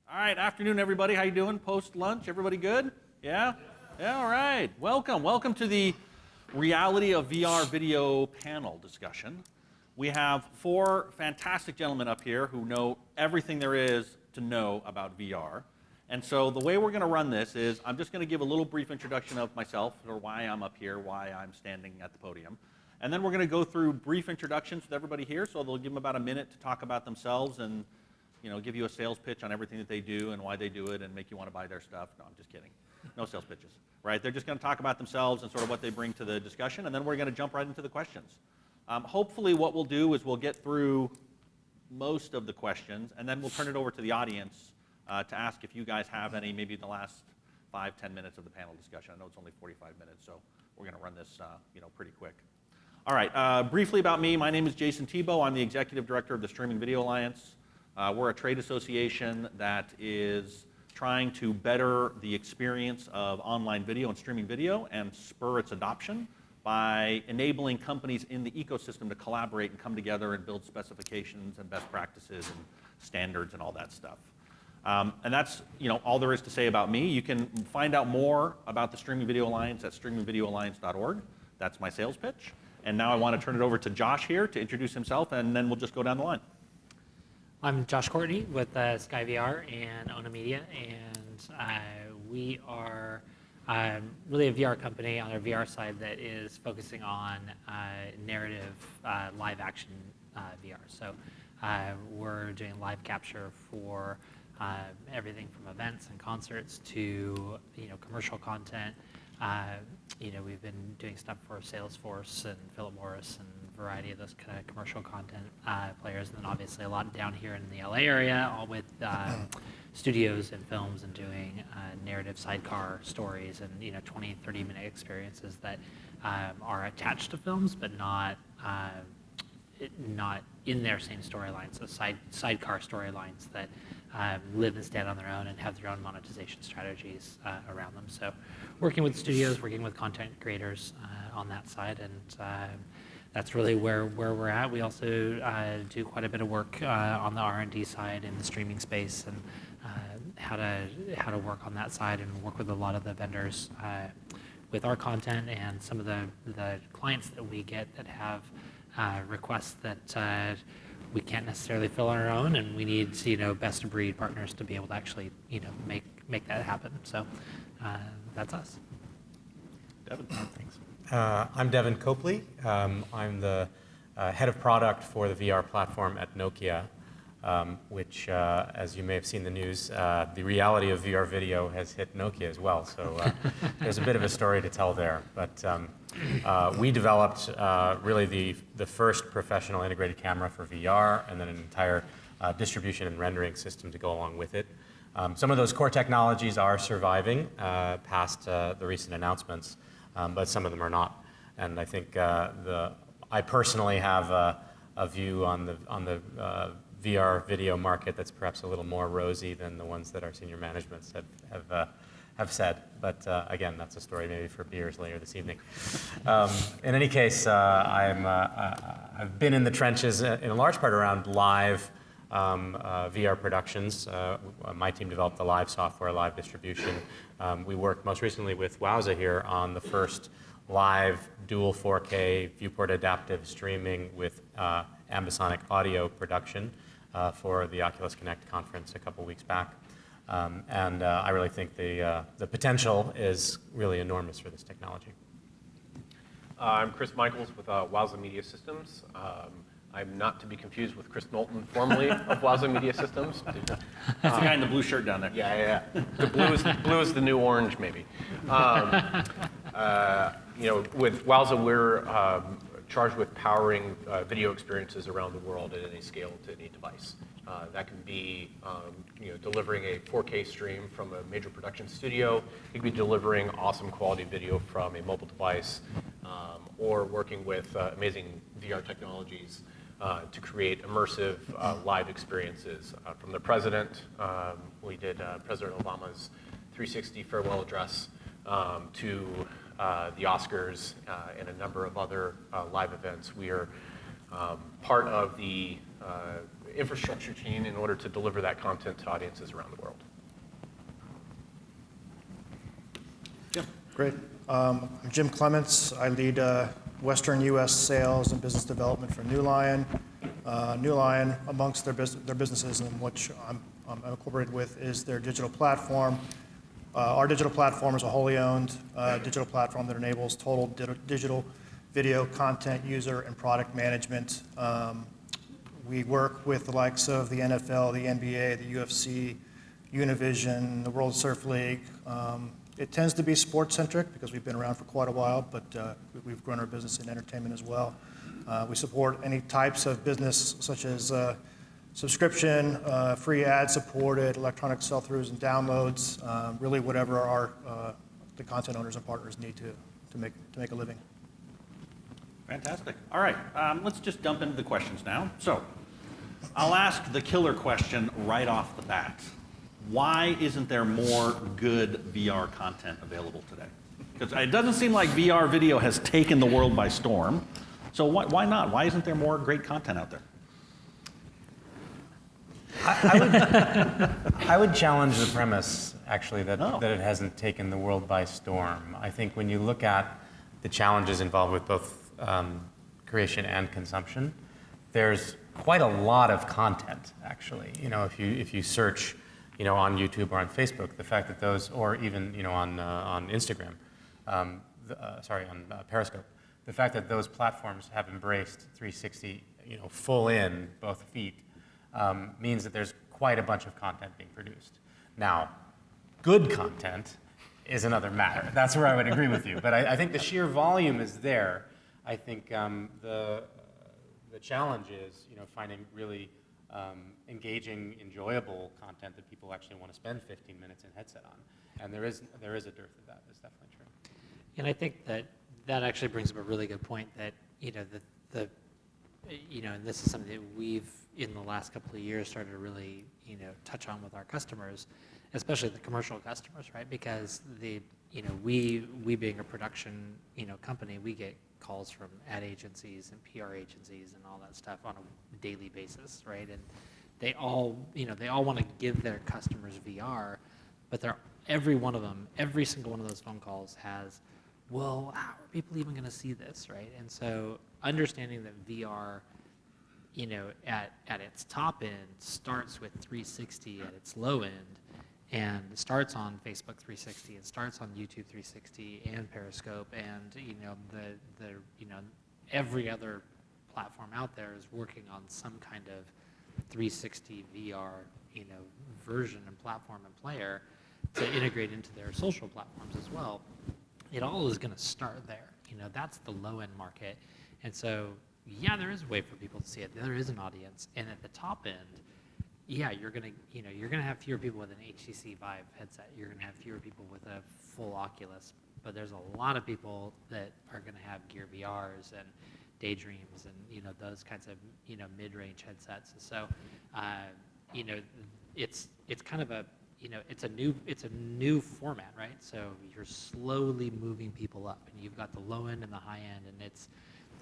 All right, afternoon, everybody. How you doing? Post-lunch, everybody good? Yeah? Yeah, all right. Welcome. Welcome to the Reality of VR video panel discussion. We have four fantastic gentlemen up here who know everything there is to know about VR. And so the way we're going to run this is I'm just going to give a little brief introduction of myself, or why I'm up here, why I'm standing at the podium. And then we're going to go through brief introductions with everybody here, so they'll give them about a minute to talk about themselves and give you a sales pitch on everything that they do and why they do it and make you want to buy their stuff. No, I'm just kidding. No sales pitches, right? They're just going to talk about themselves and sort of what they bring to the discussion, and then we're going to jump right into the questions. Hopefully what we'll do is we'll get through most of the questions, and then we'll turn it over to the audience to ask if you guys have any, maybe in the last 5-10 minutes of the panel discussion. I know it's only 45 minutes, so we're going to run this pretty quick. All right, briefly about me. My name is Jason Thibeault. I'm the Executive Director of the Streaming Video Alliance. We're a trade association that is trying to better the experience of online video and streaming video and spur its adoption by enabling companies in the ecosystem to collaborate and come together and build specifications and best practices and standards and all that stuff. And that's all there is to say about me. You can find out more about the Streaming Video Alliance at streamingvideoalliance.org. That's my sales pitch. And now I want to turn it over to Josh here to introduce himself, and then we'll just go down the line. I'm Josh Courtney with SkyVR and Ona Media, and we are really a VR company on our VR side that is focusing on narrative live action VR. So we're doing live capture for everything from events and concerts to commercial content. We've been doing stuff for Salesforce and Philip Morris and a variety of those kind of commercial content players, and then obviously a lot down here in the LA area, all with studios and films and doing narrative sidecar stories and 20-30 minute experiences that are attached to films but not in their same storylines, so sidecar storylines that live and stand on their own and have their own monetization strategies around them. So working with studios, working with content creators on that side, and that's really where we're at. We also do quite a bit of work on the R&D side in the streaming space and how to work on that side and work with a lot of the vendors with our content and some of the clients that we get that have requests that we can't necessarily fill on our own, and we need best of breed partners to be able to actually make that happen. So that's us. Devon, thanks. I'm Devon Copley. I'm the head of product for the VR platform at Nokia, which, as you may have seen the news, the reality of VR video has hit Nokia as well. So there's a bit of a story to tell there. But we developed really the first professional integrated camera for VR, and then an entire distribution and rendering system to go along with it. Some of those core technologies are surviving past the recent announcements, but some of them are not. And I think I personally have a view on the VR video market that's perhaps a little more rosy than the ones that our senior managements have said. But again, that's a story maybe for beers later this evening. In any case, I've been in the trenches in a large part around live VR productions. My team developed the live software, live distribution. We worked most recently with Wowza here on the first live dual 4K viewport adaptive streaming with ambisonic audio production for the Oculus Connect conference a couple weeks back. And I really think the potential is really enormous for this technology. I'm Chris Michaels with Wowza Media Systems. I'm not to be confused with Chris Knowlton, formerly of Wowza Media Systems. That's the guy in the blue shirt down there. Yeah. The blue is the new orange, maybe. With Wowza, we're charged with powering video experiences around the world at any scale to any device. That can be delivering a 4K stream from a major production studio. It could be delivering awesome quality video from a mobile device, or working with amazing VR technologies to create immersive live experiences. From the president, we did President Obama's 360 farewell address, to the Oscars and a number of other live events. We are part of the infrastructure team in order to deliver that content to audiences around the world. Jim. Great. I'm Jim Clements. I lead Western U.S. sales and business development for Neulion. Neulion, amongst their businesses, in which I'm incorporated with, is their digital platform. Our digital platform is a wholly owned digital platform that enables total digital video content, user, and product management. We work with the likes of the NFL, the NBA, the UFC, Univision, the World Surf League. It tends to be sports-centric because we've been around for quite a while, but we've grown our business in entertainment as well. We support any types of business such as subscription, free ad-supported, electronic sell-throughs and downloads, really whatever the content owners and partners need to make a living. Fantastic. All right, let's just dump into the questions now. So I'll ask the killer question right off the bat. Why isn't there more good VR content available today? Because it doesn't seem like VR video has taken the world by storm. So why not? Why isn't there more great content out there? I would challenge the premise, actually, that it hasn't taken the world by storm. I think when you look at the challenges involved with both creation and consumption, there's quite a lot of content, actually. You know, if you search, you know, on YouTube or on Facebook, the fact that those, or even, you know, on Instagram, on Periscope, the fact that those platforms have embraced 360, you know, full in, both feet, means that there's quite a bunch of content being produced. Now, good content is another matter. That's where I would agree with you. But I think the sheer volume is there. I think the challenge is, you know, finding really engaging, enjoyable content that people actually want to spend 15 minutes in headset on. And there is a dearth of that. That's definitely true. And I think that actually brings up a really good point that, you know, you know, and this is something that we've, in the last couple of years, started to really, you know, touch on with our customers, especially the commercial customers, right? Because you know, we being a production, you know, company, we get calls from ad agencies and PR agencies and all that stuff on a daily basis, right? And they all want to give their customers VR, but every one of them, every single one of those phone calls has, well, how are people even going to see this, right? And so understanding that VR, you know, at its top end starts with 360 at its low end, and starts on Facebook 360, and starts on YouTube 360 and Periscope, and you know every other platform out there is working on some kind of 360 VR, you know, version and platform and player to integrate into their social platforms as well. It all is going to start there. You know, that's the low end market, and so yeah, there is a way for people to see it. There is an audience, and at the top end, yeah, you're gonna have fewer people with an HTC Vive headset. You're gonna have fewer people with a full Oculus, but there's a lot of people that are gonna have Gear VRs and Daydreams and, you know, those kinds of, you know, mid-range headsets. And so, you know, it's kind of a, you know, it's a new format, right? So you're slowly moving people up, and you've got the low end and the high end, and it's,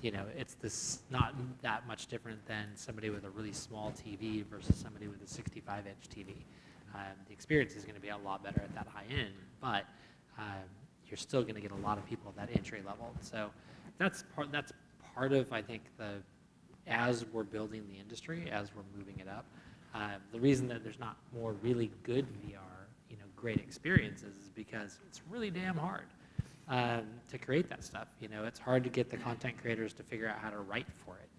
you know, it's this not that much different than somebody with a really small TV versus somebody with a 65-inch TV. The experience is going to be a lot better at that high end, but you're still going to get a lot of people at that entry level. So that's part of, I think, as we're building the industry, as we're moving it up. The reason that there's not more really good VR, you know, great experiences is because it's really damn hard. To create that stuff. You know, it's hard to get the content creators to figure out how to write for it.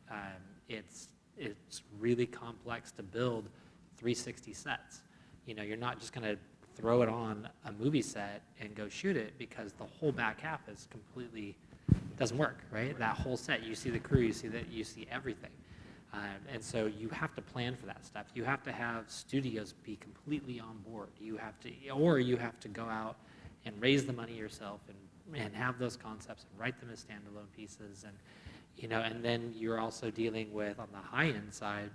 It's really complex to build 360 sets. You know, you're not just going to throw it on a movie set and go shoot it, because the whole back half is completely doesn't work, right? That whole set, you see the crew, you see everything. And so you have to plan for that stuff. You have to have studios be completely on board. You have to go out and raise the money yourself and have those concepts and write them as standalone pieces. And, you know, and then you're also dealing with, on the high end side,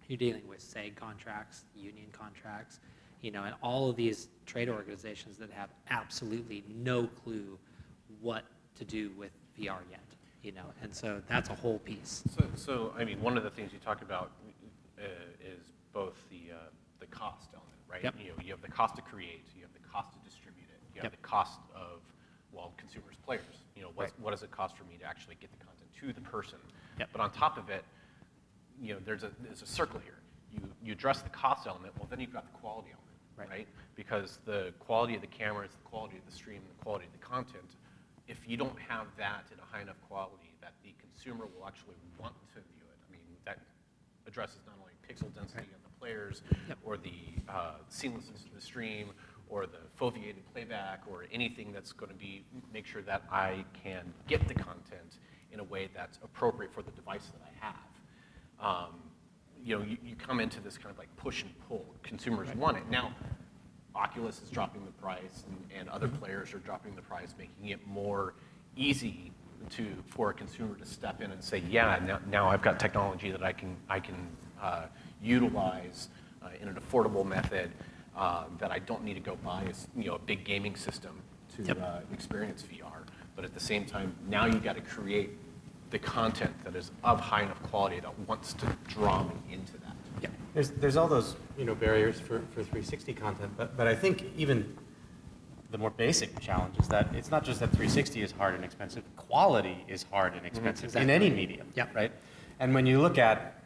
you're dealing with SAG contracts, union contracts, you know, and all of these trade organizations that have absolutely no clue what to do with VR yet, you know, and so that's a whole piece. So I mean, one of the things you talked about cost element, right? Yep. You have the cost to create, you have the cost to distribute it, you have the cost of, well, consumers, players. What does it cost for me to actually get the content to the person? Yep. But on top of it, there's a circle here. You address the cost element, well, then you've got the quality element, right? Because the quality of the cameras, the quality of the stream, the quality of the content, if you don't have that in a high enough quality that the consumer will actually want to view it, I mean, that addresses not only pixel density of the players, or the seamlessness of the stream, or the foveated playback, or anything that's going to make sure that I can get the content in a way that's appropriate for the device that I have. You come into this kind of like push and pull. Consumers want it. Now, Oculus is dropping the price, and other players are dropping the price, making it more easy for a consumer to step in and say, yeah, now I've got technology that I can utilize in an affordable method that I don't need to go buy a big gaming system to experience VR. But at the same time, now you've got to create the content that is of high enough quality that wants to draw me into that. Yeah. There's all those barriers for 360 content, but I think even the more basic challenge is that it's not just that 360 is hard and expensive. Quality is hard and expensive in any medium, right? And when you look at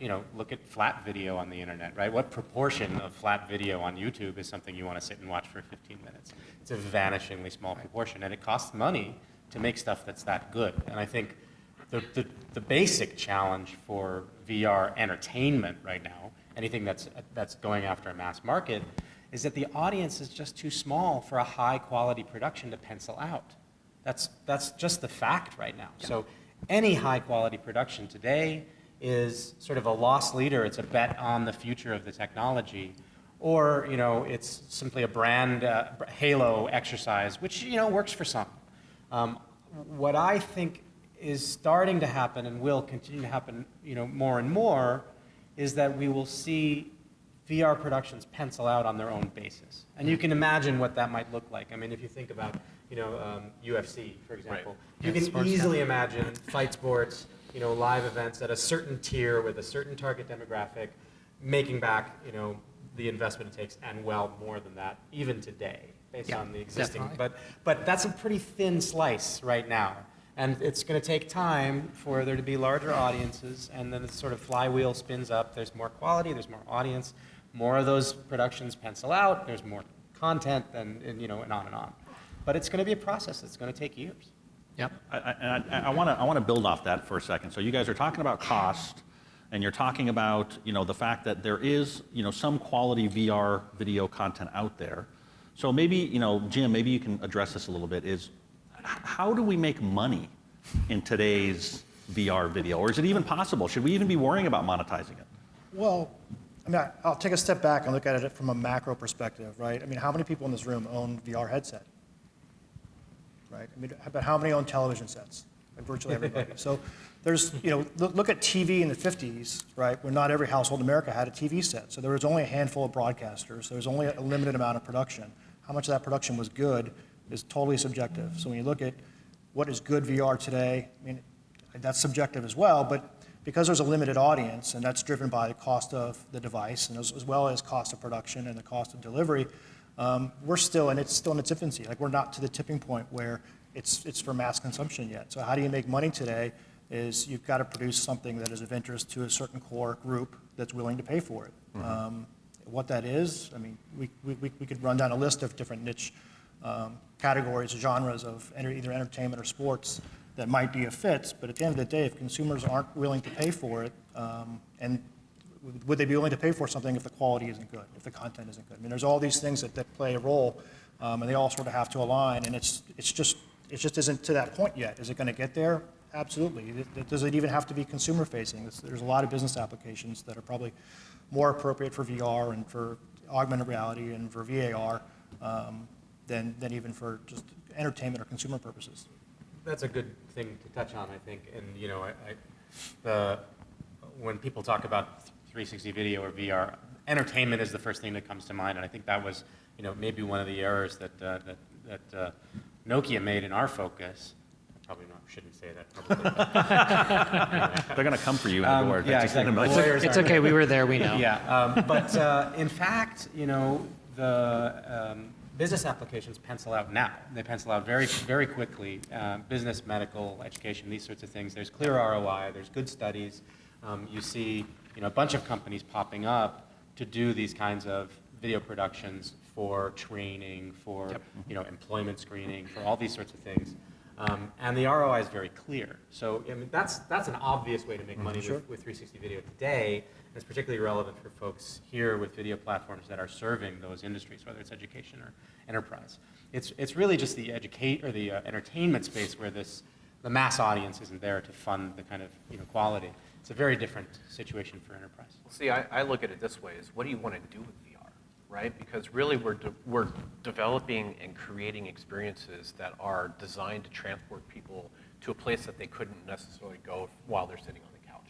flat video on the internet, right? What proportion of flat video on YouTube is something you want to sit and watch for 15 minutes? It's a vanishingly small proportion, and it costs money to make stuff that's that good. And I think the basic challenge for VR entertainment right now, anything that's going after a mass market, is that the audience is just too small for a high quality production to pencil out. That's just the fact right now. So any high quality production today is sort of a loss leader. It's a bet on the future of the technology, or it's simply a brand halo exercise, which works for some. What I think is starting to happen and will continue to happen, more and more, is that we will see VR productions pencil out on their own basis. And you can imagine what that might look like. I mean, if you think about, UFC, for example, you can easily imagine fight sports, live events at a certain tier with a certain target demographic, making back, the investment it takes, and well more than that, even today, based on the existing. Definitely. But that's a pretty thin slice right now. And it's going to take time for there to be larger audiences, and then the sort of flywheel spins up. There's more quality, there's more audience, more of those productions pencil out, there's more content, and on and on. But it's going to be a process that's going to take years. Yep. I want to build off that for a second. So you guys are talking about cost, and you're talking about the fact that there is some quality VR video content out there. So maybe Jim, maybe you can address this a little bit. Is how do we make money in today's VR video, or is it even possible? Should we even be worrying about monetizing it? Well, I mean, I'll take a step back and look at it from a macro perspective, right? I mean, how many people in this room own VR headset? Right? I mean, but how many own television sets? Like virtually everybody. So there's, look at TV in the 50s, right, where not every household in America had a TV set. So there was only a handful of broadcasters. There was only a limited amount of production. How much of that production was good is totally subjective. So when you look at what is good VR today, I mean, that's subjective as well, but because there's a limited audience, and that's driven by the cost of the device, and as well as cost of production and the cost of delivery, it's still in its infancy. Like, we're not to the tipping point where it's for mass consumption yet. So how do you make money today is you've got to produce something that is of interest to a certain core group that's willing to pay for it. What that is, I mean, we could run down a list of different niche categories, genres of either entertainment or sports that might be a fit, but at the end of the day, if consumers aren't willing to pay for it, and would they be willing to pay for something if the quality isn't good, if the content isn't good? I mean, there's all these things that play a role, and they all sort of have to align, and it just isn't to that point yet. Is it going to get there? Absolutely. Does it even have to be consumer facing? There's a lot of business applications that are probably more appropriate for VR and for augmented reality and for VAR than even for just entertainment or consumer purposes. That's a good thing to touch on, I think. And when people talk about 360 video or VR, entertainment is the first thing that comes to mind. And I think that was maybe one of the errors that Nokia made in our focus. probably not, shouldn't say that publicly. They're going to come for you in the door. Yeah, Just in a exactly. minute. Lawyers It's aren't- okay, we were there, we know. Yeah, but in fact, the business applications pencil out now. They pencil out very, very quickly. Business, medical, education, these sorts of things. There's clear ROI. There's good studies. You see, a bunch of companies popping up to do these kinds of video productions for training, for employment screening, for all these sorts of things. And the ROI is very clear. So I mean, that's an obvious way to make money with 360 video today. And it's particularly relevant for folks here with video platforms that are serving those industries, whether it's education or enterprise. It's really just the entertainment space where the mass audience isn't there to fund the kind of quality. It's a very different situation for enterprise. Well, see, I look at it this way: is what do you want to do with VR, right? Because really, we're developing and creating experiences that are designed to transport people to a place that they couldn't necessarily go while they're sitting on the couch.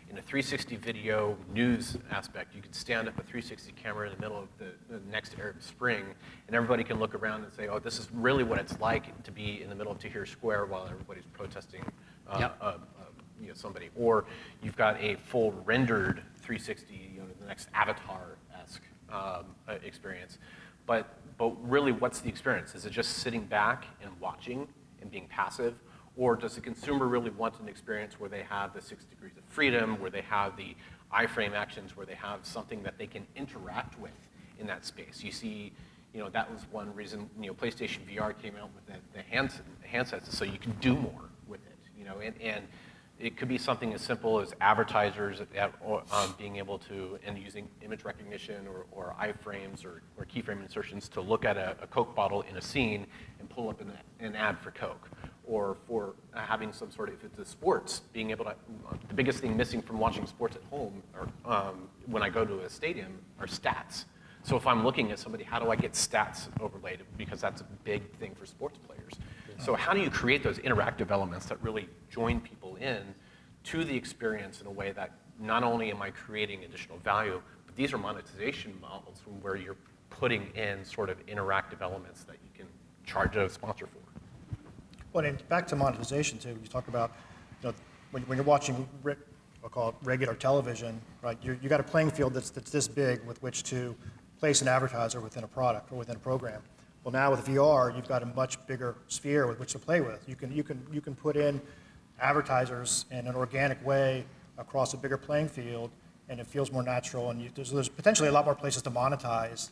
In a 360 video news aspect, you could stand up a 360 camera in the middle of the next Arab Spring, and everybody can look around and say, "Oh, this is really what it's like to be in the middle of Tahrir Square while everybody's protesting." Somebody, or you've got a full rendered 360, the next Avatar-esque experience. But really, what's the experience? Is it just sitting back and watching and being passive, or does the consumer really want an experience where they have the 6 degrees of freedom, where they have the iframe actions, where they have something that they can interact with in that space? You see, that was one reason PlayStation VR came out with the handsets, so you can do more with it, and it could be something as simple as advertisers being able to, and using image recognition or iframes or keyframe insertions to look at a Coke bottle in a scene and pull up an ad for Coke. Or for having some sort of, if it's sports, being able to, the biggest thing missing from watching sports at home or when I go to a stadium are stats. So if I'm looking at somebody, how do I get stats overlaid? Because that's a big thing for sports players. So how do you create those interactive elements that really join people in to the experience in a way that not only am I creating additional value, but these are monetization models from where you're putting in sort of interactive elements that you can charge a sponsor for. Well, and back to monetization too, you talk about, when you're watching, I'll call it regular television, right? You got a playing field that's this big with which to place an advertiser within a product or within a program. Well, now with VR, you've got a much bigger sphere with which to play with. You can put in advertisers in an organic way across a bigger playing field, and it feels more natural. And there's potentially a lot more places to monetize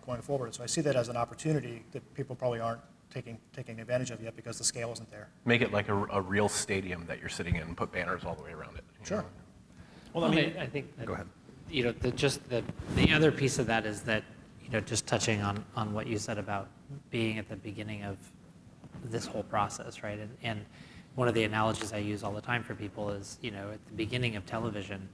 going forward. So I see that as an opportunity that people probably aren't taking advantage of yet because the scale isn't there. Make it like a real stadium that you're sitting in and put banners all the way around it. Sure. Well, I mean, I think that, go ahead. The other piece of that is that, just touching on what you said about being at the beginning of this whole process, right? And one of the analogies I use all the time for people is, at the beginning of television,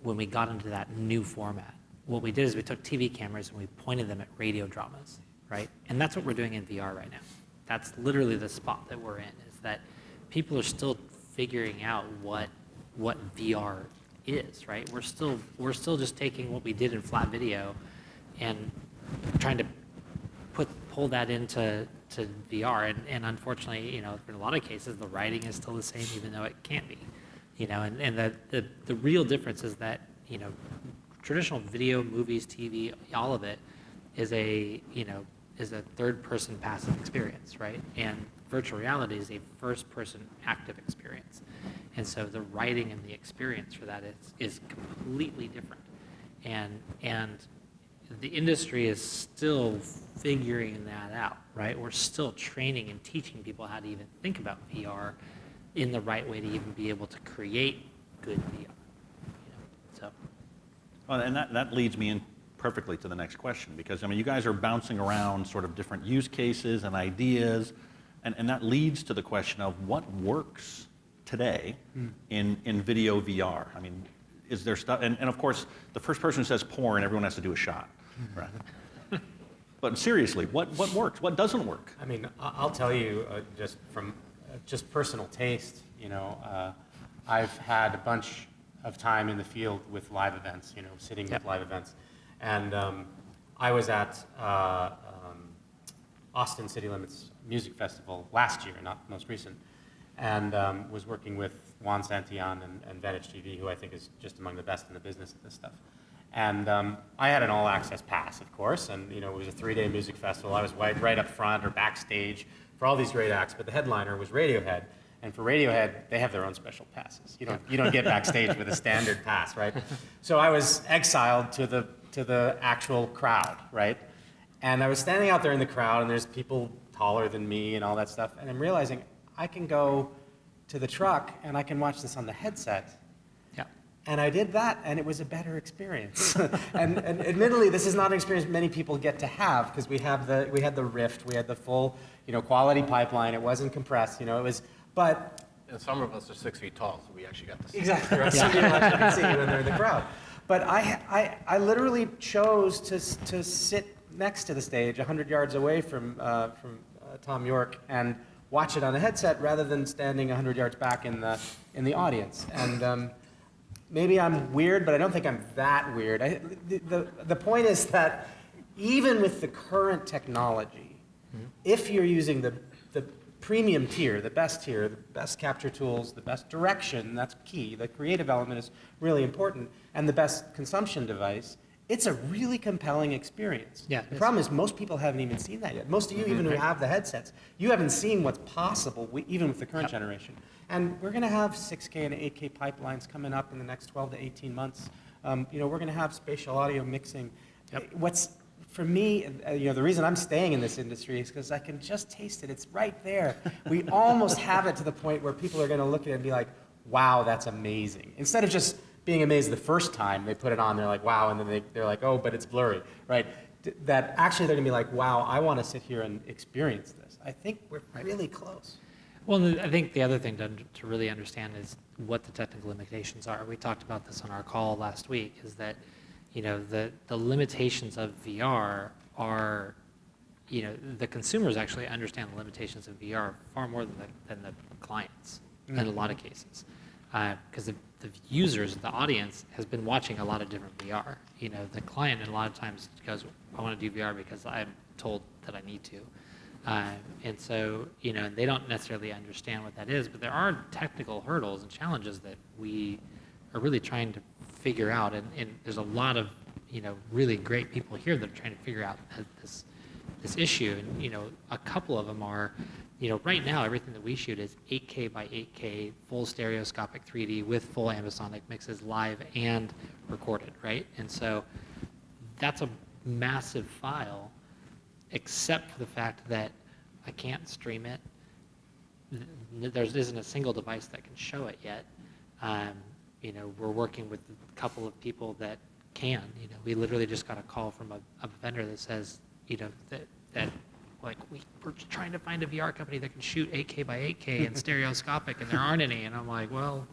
when we got into that new format, what we did is we took TV cameras and we pointed them at radio dramas, right? And that's what we're doing in VR right now. That's literally the spot that we're in, is that people are still figuring out what VR is, right? We're still just taking what we did in flat video and trying to pull that into VR. And unfortunately, in a lot of cases, the writing is still the same, even though it can't be. And the real difference is that, traditional video, movies, TV, all of it is a third-person passive experience, right? And virtual reality is a first-person active experience. And so the writing and the experience for that is completely different. And the industry is still figuring that out, right? We're still training and teaching people how to even think about VR in the right way to even be able to create good VR. Well, and that leads me in perfectly to the next question, because you guys are bouncing around sort of different use cases and ideas, and that leads to the question of what works today in video VR. Is there stuff, and of course, the first person who says porn, everyone has to do a shot, right? But seriously, what works? What doesn't work? I'll tell you just from just personal taste, I've had a bunch of time in the field with live events, sitting with live events. And I was at Austin City Limits Music Festival last year, not most recent. and was working with Juan Santillan and Vantage TV, who I think is just among the best in the business at this stuff. And I had an all-access pass, of course, and it was a 3-day music festival. I was right up front or backstage for all these great acts, but the headliner was Radiohead. And for Radiohead, they have their own special passes. You don't get backstage with a standard pass, right? So I was exiled to the actual crowd, right? And I was standing out there in the crowd, and there's people taller than me and all that stuff, and I'm realizing I can go to the truck and I can watch this on the headset. Yeah. And I did that, and it was a better experience. and admittedly, this is not an experience many people get to have, because we had the Rift, we had the full quality pipeline. It wasn't compressed. It was. But And some of us are 6 feet tall, so we actually got to see. exactly right. Some people actually can see when they're in the crowd. But I literally chose to sit next to the stage, 100 yards away from Tom York, and watch it on a headset rather than standing 100 yards back in the audience. And maybe I'm weird, but I don't think I'm that weird. The point is that even with the current technology, if you're using the premium tier, the best capture tools, the best direction, that's key. The creative element is really important, and the best consumption device, it's a really compelling experience. Yeah, the problem is most people haven't even seen that yet. Most of you, even who have the headsets, you haven't seen what's possible, even with the current generation. And we're going to have 6K and 8K pipelines coming up in the next 12 to 18 months. We're going to have spatial audio mixing. For me, the reason I'm staying in this industry is because I can just taste it. It's right there. We almost have it to the point where people are going to look at it and be like, wow, that's amazing. Instead of just being amazed the first time they put it on, they're like, wow, and then they're like, oh, but it's blurry, right? That actually they're going to be like, wow, I want to sit here and experience this. I think we're really close. Well, I think the other thing to really understand is what the technical limitations are. We talked about this on our call last week, is that the limitations of VR are, the consumers actually understand the limitations of VR far more than the clients in a lot of cases. Because the users, the audience, has been watching a lot of different VR. The client a lot of times goes, I want to do VR because I'm told that I need to. And so, and they don't necessarily understand what that is, but there are technical hurdles and challenges that we are really trying to figure out, and there's a lot of really great people here that are trying to figure out this issue, and a couple of them are, right now everything that we shoot is 8K by 8K, full stereoscopic 3D with full ambisonic mixes, live and recorded, right? And so that's a massive file, except for the fact that I can't stream it. There isn't a single device that can show it yet. We're working with a couple of people that can. We literally just got a call from a vendor that says, that we're trying to find a VR company that can shoot 8K by 8K and stereoscopic, and there aren't any. And I'm like, well,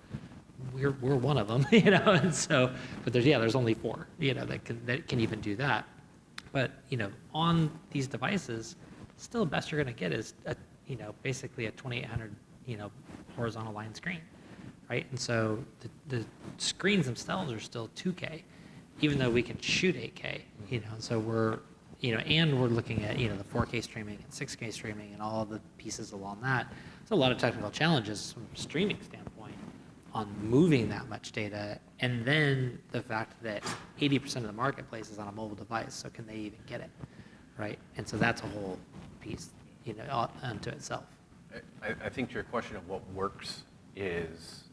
we're one of them, And so, but there's only 4, that can even do that. But on these devices, still the best you're going to get is basically a 2800 horizontal line screen. Right? And so the screens themselves are still 2K, even though we can shoot 8K, so we're, and we're looking at, the 4K streaming and 6K streaming and all the pieces along that. There's a lot of technical challenges from a streaming standpoint on moving that much data, and then the fact that 80% of the marketplace is on a mobile device, so can they even get it, right? And so that's a whole piece, unto itself. I think to your question of what works is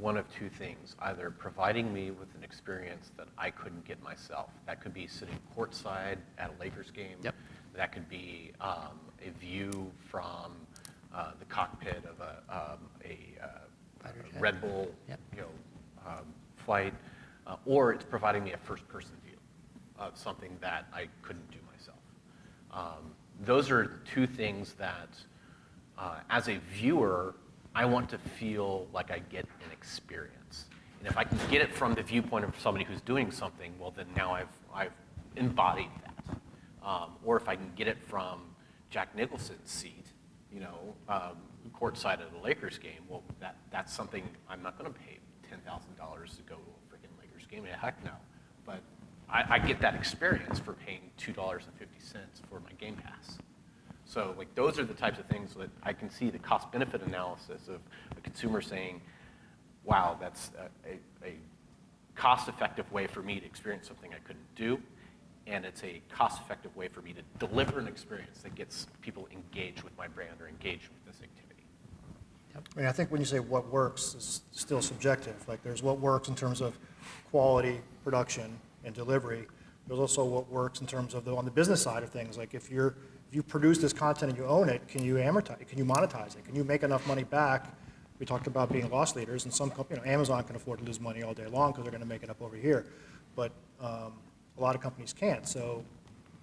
one of two things, either providing me with an experience that I couldn't get myself. That could be sitting courtside at a Lakers game. Yep. That could be a view from the cockpit of a Red Bull Yep. flight, or it's providing me a first-person view of something that I couldn't do myself. Those are two things that, as a viewer, I want to feel like I get an experience. And if I can get it from the viewpoint of somebody who's doing something, well, then now I've embodied that. Or if I can get it from Jack Nicholson's seat, courtside at a Lakers game, well, that's something I'm not going to pay $10,000 to go to a freaking Lakers game. Heck no. But I get that experience for paying $2.50 for my Game Pass. So like those are the types of things that I can see the cost-benefit analysis of a consumer saying, wow, that's a cost-effective way for me to experience something I couldn't do, and it's a cost-effective way for me to deliver an experience that gets people engaged with my brand or engaged with this activity. I mean, I think when you say what works, it's still subjective. Like, there's what works in terms of quality, production, and delivery. There's also what works in terms of on the business side of things. Like, if you produce this content and you own it, can you amortize? Can you monetize it? Can you make enough money back? We talked about being loss leaders, and some companies, Amazon can afford to lose money all day long because they're going to make it up over here. But a lot of companies can't. So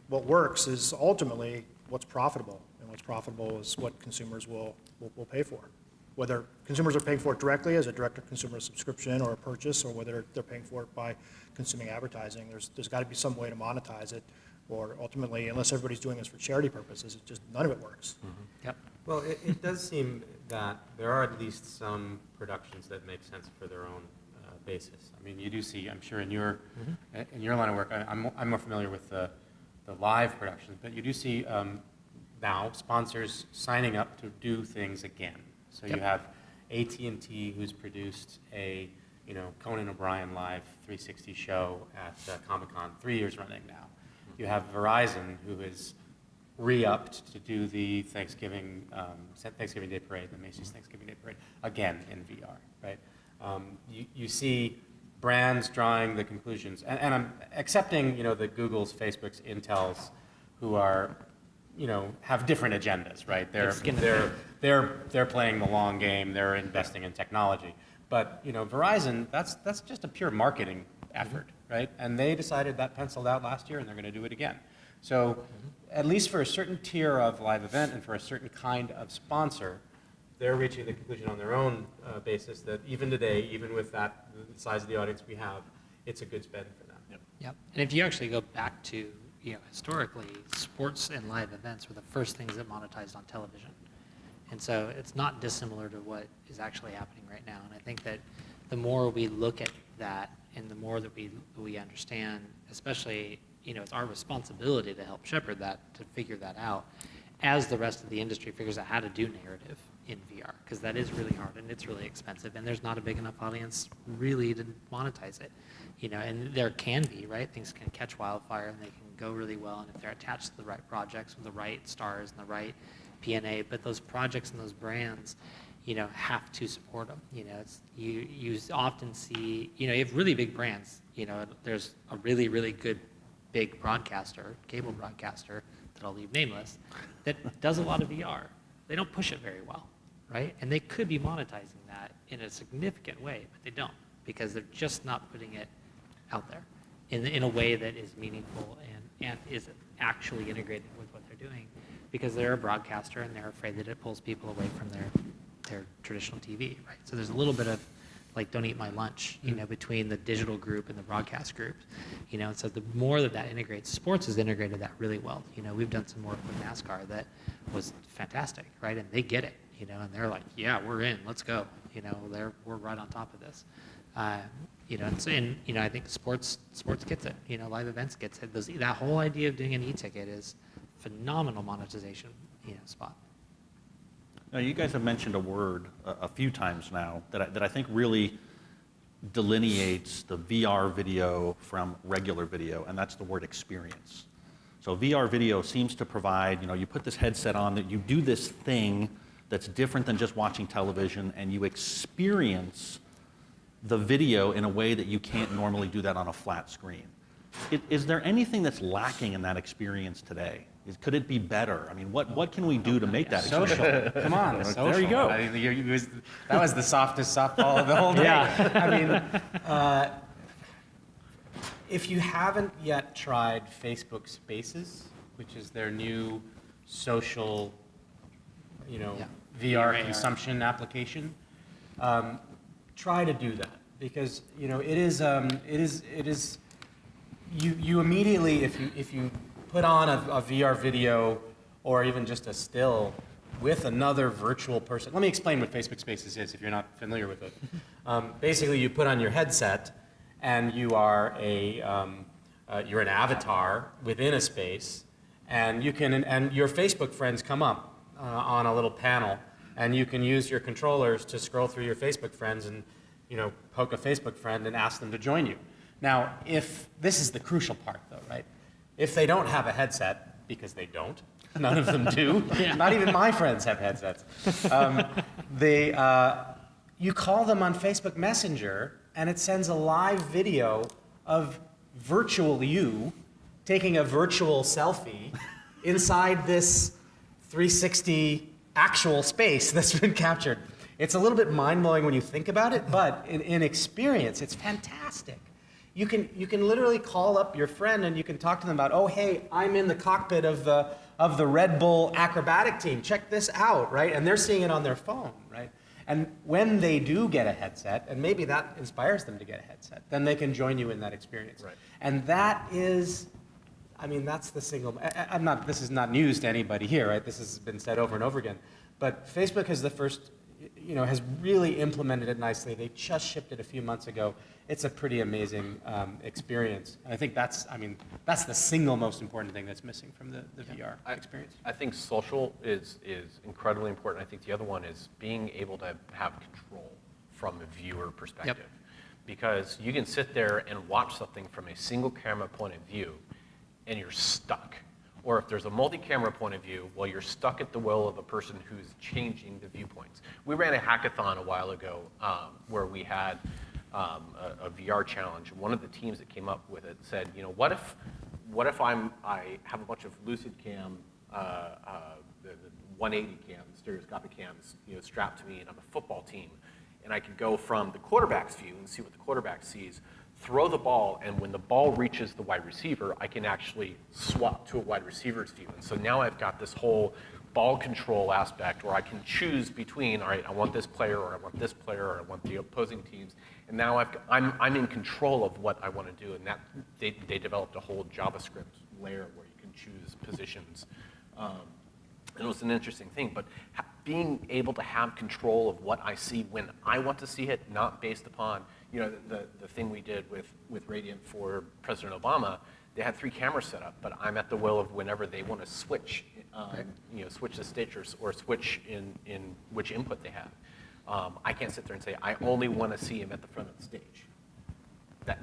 what works is ultimately what's profitable, and what's profitable is what consumers will pay for. Whether consumers are paying for it directly as a direct-to-consumer subscription or a purchase, or whether they're paying for it by consuming advertising, there's got to be some way to monetize it, or ultimately, unless everybody's doing this for charity purposes, it just none of it works. Mm-hmm. Yep. Well, it does seem that there are at least some productions that make sense for their own basis. I mean, you do see, I'm sure in your line of work, I'm more familiar with the live productions, but you do see now sponsors signing up to do things again. So you have AT&T, who's produced a Conan O'Brien live 360 show at Comic-Con 3 years running now. You have Verizon, who is re-upped to do the Thanksgiving Day Parade, the Macy's Thanksgiving Day Parade, again in VR, right? You see brands drawing the conclusions, and I'm accepting the Googles, Facebooks, Intels, who are have different agendas, right? They're playing the long game. They're investing in technology. But Verizon, that's just a pure marketing effort, right? And they decided that penciled out last year, and they're going to do it again. So at least for a certain tier of live event and for a certain kind of sponsor, they're reaching the conclusion on their own basis that even today, even with the size of the audience we have, it's a good spend for them. Yep. And if you actually go back to historically, sports and live events were the first things that monetized on television. And so it's not dissimilar to what is actually happening right now. And I think that the more we look at that and the more that we understand, especially, it's our responsibility to help shepherd that, to figure that out, as the rest of the industry figures out how to do narrative in VR, because that is really hard and it's really expensive, and there's not a big enough audience really to monetize it. And there can be, right? Things can catch wildfire and they can go really well, and if they're attached to the right projects with the right stars and the right P&A, but those projects and those brands, have to support them. You often see, you have really big brands. There's a really, really good big broadcaster, cable broadcaster, that I'll leave nameless, that does a lot of VR. They don't push it very well, right? And they could be monetizing that in a significant way, but they don't, because they're just not putting it out there in a way that is meaningful and is actually integrated with what they're doing, because they're a broadcaster and they're afraid that it pulls people away from their traditional TV, right? So there's a little bit of like, don't eat my lunch, between the digital group and the broadcast group, and so the more that integrates, sports has integrated that really well. We've done some work with NASCAR that was fantastic, right? And they get it, and they're like, yeah, we're in, let's go, we're right on top of this. And I think sports gets it, live events gets it. That whole idea of doing an e-ticket is phenomenal monetization, spot. Now, you guys have mentioned a word a few times now that I think really delineates the VR video from regular video, and that's the word experience. So VR video seems to provide, you put this headset on, that you do this thing that's different than just watching television, and you experience the video in a way that you can't normally do that on a flat screen. Is there anything that's lacking in that experience today? Could it be better? I mean, what can we do to make that Social. Come on, the social. There you go. That was the softest softball of the whole day. Yeah. I mean, if you haven't yet tried Facebook Spaces, which is their new social, VR consumption application, try to do that, because it is you immediately, if you put on a VR video or even just a still with another virtual person. Let me explain what Facebook Spaces is if you're not familiar with it. Basically, you put on your headset and you are you're an avatar within a space, and your Facebook friends come up on a little panel, and you can use your controllers to scroll through your Facebook friends and poke a Facebook friend and ask them to join you. Now, if this is the crucial part, though, right? If they don't have a headset, because they don't, none of them do. Yeah. Not even my friends have headsets. You call them on Facebook Messenger, and it sends a live video of virtual you taking a virtual selfie inside this 360 actual space that's been captured. It's a little bit mind-blowing when you think about it, but in experience, it's fantastic. You can literally call up your friend and you can talk to them about, oh, hey, I'm in the cockpit of the Red Bull acrobatic team. Check this out, right? And they're seeing it on their phone, right? And when they do get a headset, and maybe that inspires them to get a headset, then they can join you in that experience. Right. And that is, that's the single, this is not news to anybody here, right? This has been said over and over again. But Facebook is the first, has really implemented it nicely. They just shipped it a few months ago. It's a pretty amazing experience. And I think that's the single most important thing that's missing from the VR experience. I think social is incredibly important. I think the other one is being able to have control from a viewer perspective. Yep. Because you can sit there and watch something from a single camera point of view and you're stuck. Or if there's a multi-camera point of view, well, you're stuck at the will of a person who's changing the viewpoints. We ran a hackathon a while ago where we had a VR challenge. One of the teams that came up with it said, what if I have a bunch of Lucid Cam, the 180 cams, stereoscopic cams, strapped to me, and I'm a football team, and I could go from the quarterback's view and see what the quarterback sees, throw the ball, and when the ball reaches the wide receiver, I can actually swap to a wide receiver's view. And so now I've got this whole ball control aspect where I can choose between, all right, I want this player, or I want this player, or I want the opposing teams. And now I'm in control of what I want to do. And that they developed a whole JavaScript layer where you can choose positions. And it was an interesting thing, but being able to have control of what I see when I want to see it, not based upon, the thing we did with Radiant for President Obama, they had 3 cameras set up, but I'm at the will of whenever they want to switch, switch the stage or switch in which input they have. I can't sit there and say, I only want to see him at the front of the stage.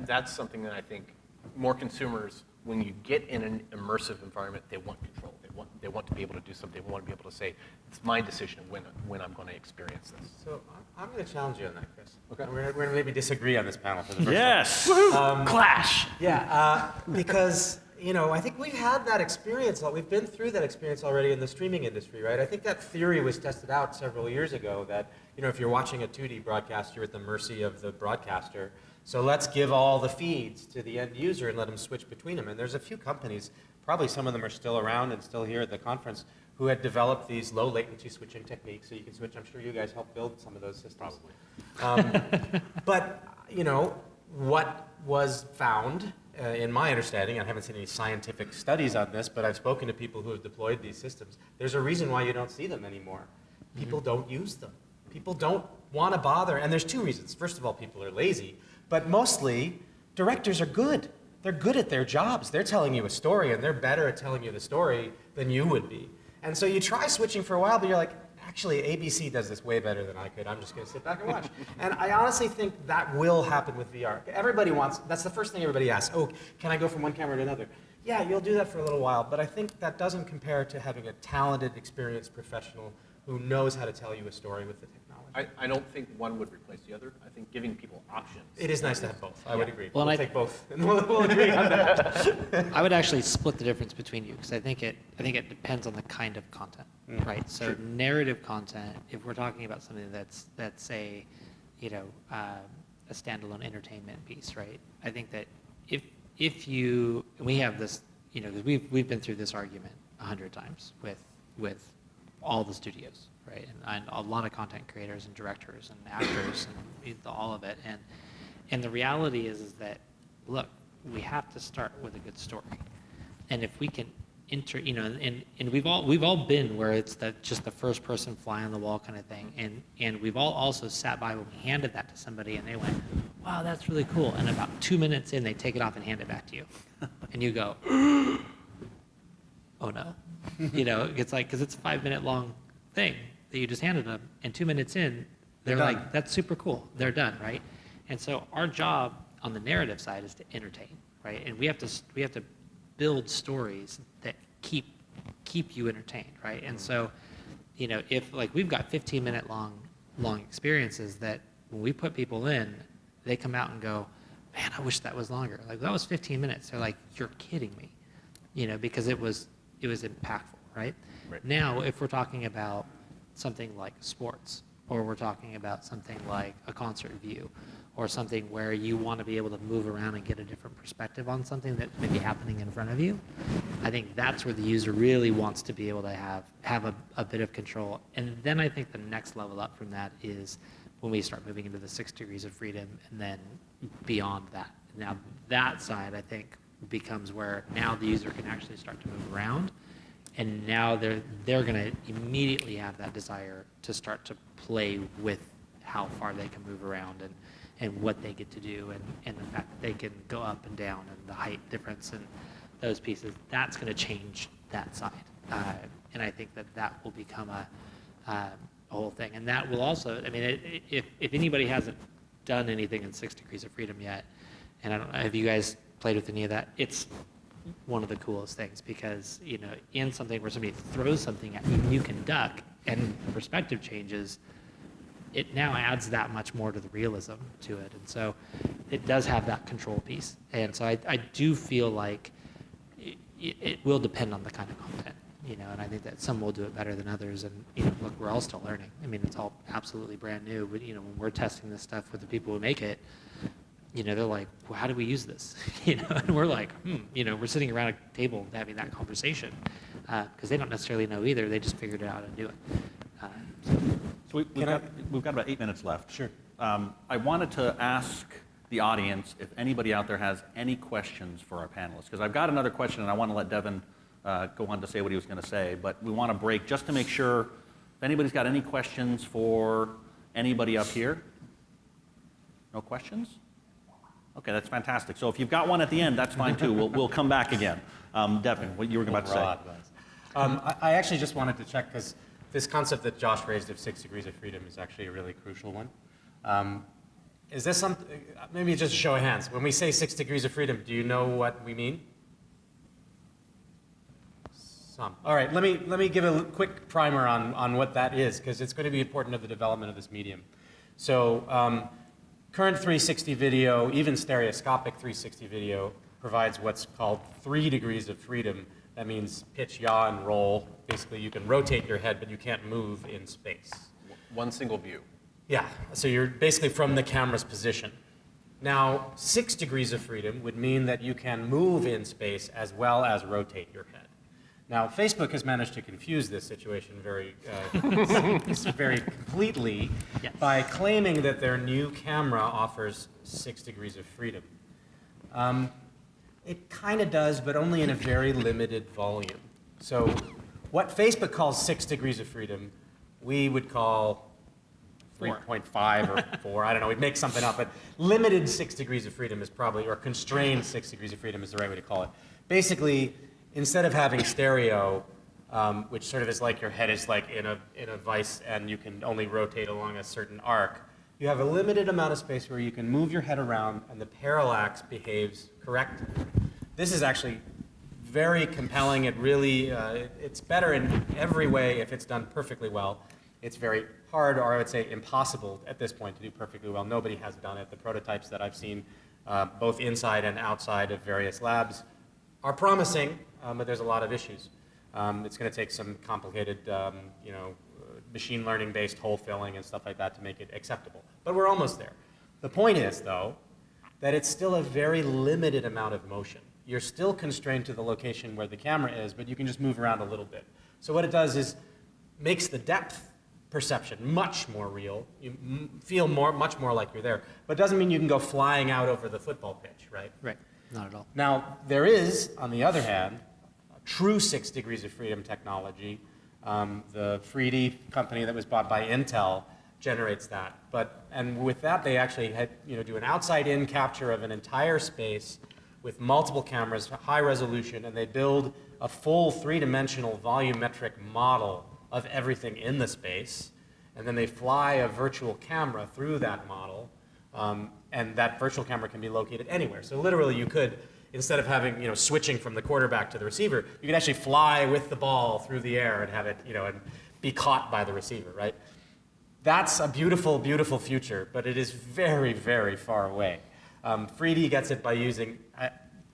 That's something that I think more consumers, when you get in an immersive environment, they want control. They want to be able to do something. They want to be able to say, it's my decision when I'm going to experience this. So I'm going to challenge you on that, Chris. Okay. We're going to maybe disagree on this panel for the first Yes. time. Clash. Yeah, because I think we've had that experience. We've been through that experience already in the streaming industry, right? I think that theory was tested out several years ago that if you're watching a 2D broadcast, you're at the mercy of the broadcaster. So let's give all the feeds to the end user and let them switch between them. And there's a few companies, probably some of them are still around and still here at the conference, who had developed these low latency switching techniques so you can switch. I'm sure you guys helped build some of those systems. Probably. But what was found, in my understanding, I haven't seen any scientific studies on this, but I've spoken to people who have deployed these systems. There's a reason why you don't see them anymore. People don't use them. People don't want to bother, and there's 2 reasons. First of all, people are lazy, but mostly directors are good. They're good at their jobs. They're telling you a story, and they're better at telling you the story than you would be. And so you try switching for a while, but you're like, actually, ABC does this way better than I could. I'm just going to sit back and watch. And I honestly think that will happen with VR. Everybody wants, that's the first thing everybody asks. Oh, can I go from one camera to another? Yeah, you'll do that for a little while, but I think that doesn't compare to having a talented, experienced professional who knows how to tell you a story with the technology. I don't think one would replace the other. I think giving people options. It is nice to have both. I would agree. Well, we'll take both, and we'll agree on that. I would actually split the difference between you because I think it depends on the kind of content, right? So narrative content, if we're talking about something that's a a standalone entertainment piece, right? I think that if you, and we have this, because we've been through this argument 100 times with all the studios, right? And a lot of content creators and directors and actors and all of it. And the reality is that, look, we have to start with a good story. And if we can and we've all been where it's just the first person fly on the wall kind of thing. And we've all also sat by when we handed that to somebody and they went, wow, that's really cool. And about 2 minutes in, they take it off and hand it back to you. And you go, oh no. It's like, because it's a 5-minute long thing that you just handed them, and 2 minutes in, they're They're like, done. that's super cool. They're done, right? And so our job on the narrative side is to entertain, right? And we have to build stories that keep you entertained, right? And so, if like we've got 15-minute long experiences that when we put people in, they come out and go, man, I wish that was longer. Like, that was 15 minutes. They're like, you're kidding me, because it was impactful, right? Right. Now, if we're talking about something like sports, or we're talking about something like a concert view, or something where you want to be able to move around and get a different perspective on something that may be happening in front of you, I think that's where the user really wants to be able to have a bit of control. And then I think the next level up from that is when we start moving into the 6 degrees of freedom and then beyond that. Now that side, I think, becomes where now the user can actually start to move around, and now they're going to immediately have that desire to start to play with how far they can move around and what they get to do, and the fact that they can go up and down and the height difference and those pieces. That's going to change that side, and I think that will become a whole thing. And that will also, I mean, if anybody hasn't done anything in 6 degrees of freedom yet, and I don't know, have you guys played with any of that? It's one of the coolest things, because in something where somebody throws something at you and you can duck and the perspective changes, it now adds that much more to the realism to it. And so it does have that control piece. And so I do feel like it will depend on the kind of content, and I think that some will do it better than others. And, look, we're all still learning. I mean, it's all absolutely brand new, but, when we're testing this stuff with the people who make it, they're like, well, how do we use this? And we're like, we're sitting around a table having that conversation, because they don't necessarily know either. They just figured it out and do it. So we've got about 8 minutes left. Sure. I wanted to ask the audience if anybody out there has any questions for our panelists, because I've got another question and I want to let Devon go on to say what he was going to say, but we want to break just to make sure if anybody's got any questions for anybody up here. No questions? Okay, that's fantastic. So if you've got one at the end, that's fine too. We'll come back again. Devon, what you were about to say? I actually just wanted to check, because this concept that Josh raised of 6 degrees of freedom is actually a really crucial one. Is this something, maybe just a show of hands, when we say 6 degrees of freedom, do you know what we mean? Some. All right, let me give a quick primer on what that is, because it's going to be important to the development of this medium. So current 360 video, even stereoscopic 360 video, provides what's called 3 degrees of freedom. That means pitch, yaw, and roll. Basically, you can rotate your head, but you can't move in space. One single view. Yeah, so you're basically from the camera's position. Now, 6 degrees of freedom would mean that you can move in space as well as rotate your head. Now, Facebook has managed to confuse this situation very completely by claiming that their new camera offers 6 degrees of freedom. It kind of does, but only in a very limited volume. So what Facebook calls 6 degrees of freedom, we would call 3.5 or 4. I don't know, we'd make something up, but limited 6 degrees of freedom is probably, or constrained 6 degrees of freedom is the right way to call it. Basically, instead of having stereo, which sort of is like your head is like in a vice and you can only rotate along a certain arc, you have a limited amount of space where you can move your head around and the parallax behaves correctly. This is actually very compelling. It really, it's better in every way if it's done perfectly well. It's very hard, or I would say impossible at this point to do perfectly well. Nobody has done it. The prototypes that I've seen, both inside and outside of various labs, are promising, but there's a lot of issues. It's going to take some complicated, machine learning-based hole filling and stuff like that to make it acceptable. But we're almost there. The point is, though, that it's still a very limited amount of motion. You're still constrained to the location where the camera is, but you can just move around a little bit. So what it does is makes the depth perception much more real. You feel much more like you're there. But it doesn't mean you can go flying out over the football pitch, right? Right, not at all. Now, there is, on the other hand, a true 6 degrees of freedom technology. The 3D company that was bought by Intel generates that. And with that, they actually do an outside-in capture of an entire space with multiple cameras, high resolution, and they build a full three-dimensional volumetric model of everything in the space, and then they fly a virtual camera through that model, and that virtual camera can be located anywhere. So literally you could, instead of having, switching from the quarterback to the receiver, you could actually fly with the ball through the air and have it, and be caught by the receiver, right? That's a beautiful, beautiful future, but it is very, very far away. 3D gets it by using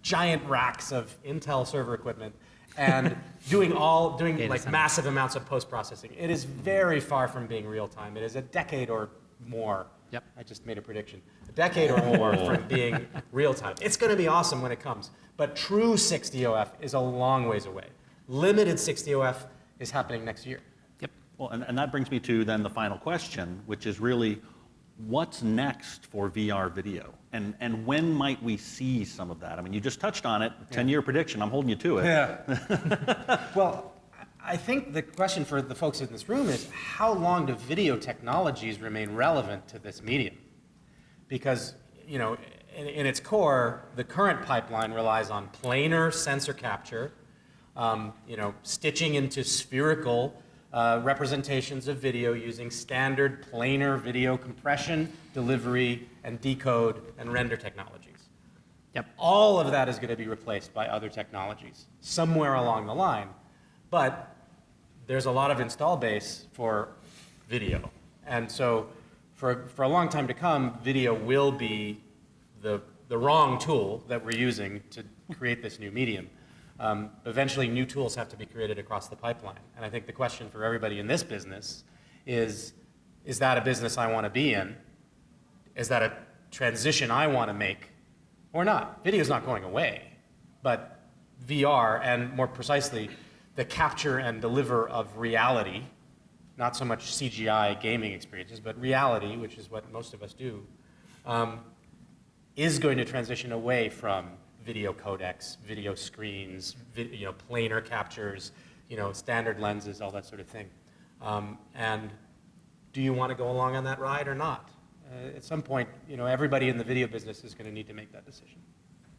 giant racks of Intel server equipment and doing like massive amounts of post-processing. It is very far from being real time. It is a decade or more. Yep. I just made a prediction. A decade or more from being real time. It's going to be awesome when it comes, but true 6DOF is a long ways away. Limited 6DOF is happening next year. Yep. Well, and that brings me to then the final question, which is really, what's next for VR video? And when might we see some of that? I mean, you just touched on it, 10-year prediction, I'm holding you to it. Yeah. Well, I think the question for the folks in this room is, how long do video technologies remain relevant to this medium? Because, in its core, the current pipeline relies on planar sensor capture, stitching into spherical representations of video using standard planar video compression, delivery, and decode and render technologies. Yep. All of that is going to be replaced by other technologies somewhere along the line. But there's a lot of install base for video. And so for a long time to come, video will be the wrong tool that we're using to create this new medium. Eventually, new tools have to be created across the pipeline. And I think the question for everybody in this business is that a business I want to be in? Is that a transition I want to make or not? Video is not going away, but VR, and more precisely, the capture and deliver of reality, not so much CGI gaming experiences, but reality, which is what most of us do, is going to transition away from video codecs, video screens, planar captures, standard lenses, all that sort of thing. And do you want to go along on that ride or not? At some point, everybody in the video business is going to need to make that decision.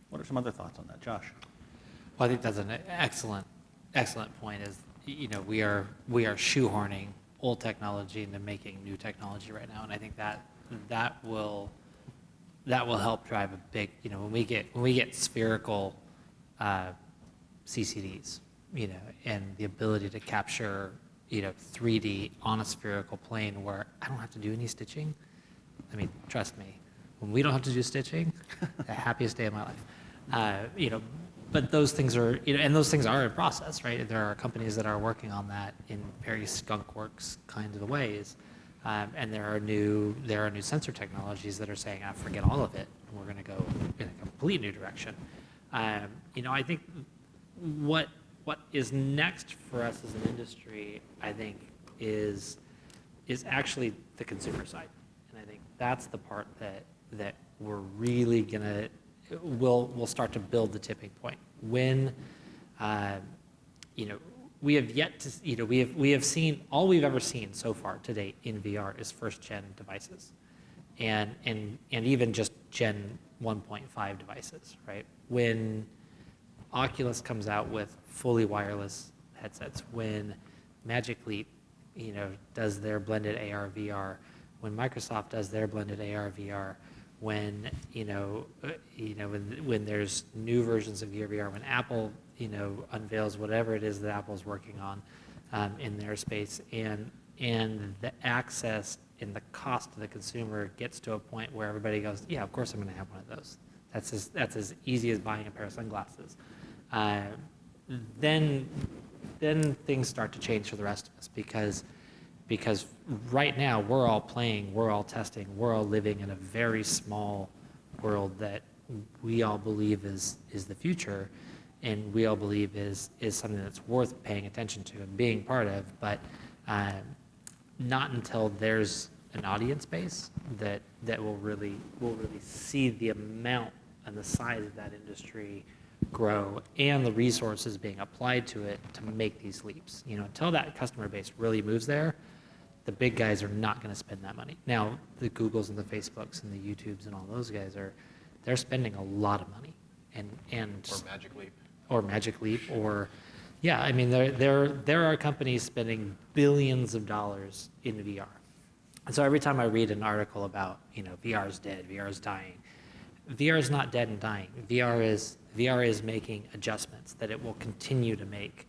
What are some other thoughts on that, Josh? Well, I think that's an excellent point. Is we are shoehorning old technology into making new technology right now, and I think that will help drive a big. When we get spherical CCDs, and the ability to capture 3D on a spherical plane where I don't have to do any stitching. I mean, trust me, when we don't have to do stitching, the happiest day of my life. But those things are, and those things are in process, right? There are companies that are working on that in very skunkworks kinds of ways, and there are new sensor technologies that are saying, forget all of it, and we're going to go in a complete new direction. I think what is next for us as an industry, I think, is actually the consumer side, and I think that's the part that we're really gonna we'll start to build the tipping point when we have yet to we have seen all we've ever seen so far to date in VR is first gen devices, and even just Gen 1.5 devices, right? When Oculus comes out with fully wireless headsets, when Magic Leap, does their blended AR VR, when Microsoft does their blended AR VR, when when there's new versions of VR, when Apple unveils whatever it is that Apple's working on in their space, and the access and the cost to the consumer gets to a point where everybody goes, yeah, of course I'm going to have one of those. That's as easy as buying a pair of sunglasses. Then things start to change for the rest of us, because right now we're all playing, we're all testing, we're all living in a very small world that we all believe is the future, and we all believe is something that's worth paying attention to and being part of, but not until there's an audience base that will really see the amount and the size of that industry grow and the resources being applied to it to make these leaps. Until that customer base really moves there, the big guys are not going to spend that money. Now, the Googles and the Facebooks and the YouTubes and all those guys they're spending a lot of money, and Or Magic Leap. or Magic Leap, or yeah, I mean there are companies spending billions of dollars in VR. And so every time I read an article about, VR is dead, VR is dying, VR is not dead and dying. VR is making adjustments that it will continue to make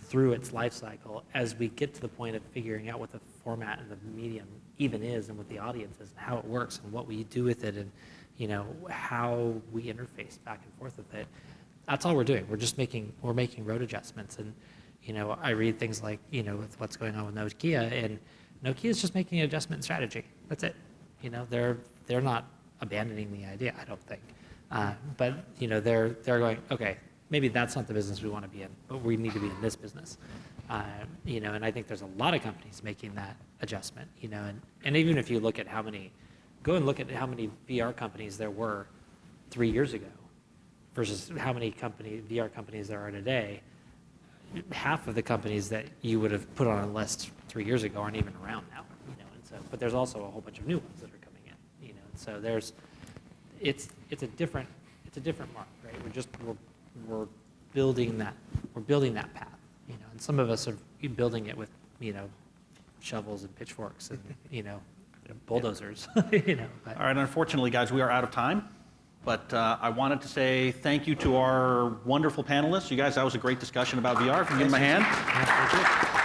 through its life cycle as we get to the point of figuring out what the format and the medium even is, and what the audience is, and how it works, and what we do with it, and how we interface back and forth with it. That's all we're doing. We're making road adjustments. And I read things like with what's going on with Nokia, and Nokia is just making an adjustment strategy. That's it. They're not abandoning the idea, I don't think. But they're going, okay, maybe that's not the business we want to be in, but we need to be in this business. And I think there's a lot of companies making that adjustment. And even if you look at how many VR companies there were 3 years ago versus how many VR companies there are today, half of the companies that you would have put on a list 3 years ago aren't even around now. And so, but there's also a whole bunch of new ones that are coming in. And so it's a different mark, right? We're building that path. And some of us are building it with shovels and pitchforks and bulldozers. But. All right, unfortunately, guys, we are out of time. But I wanted to say thank you to our wonderful panelists. You guys, that was a great discussion about VR. If you give them a hand. Yeah, thank you.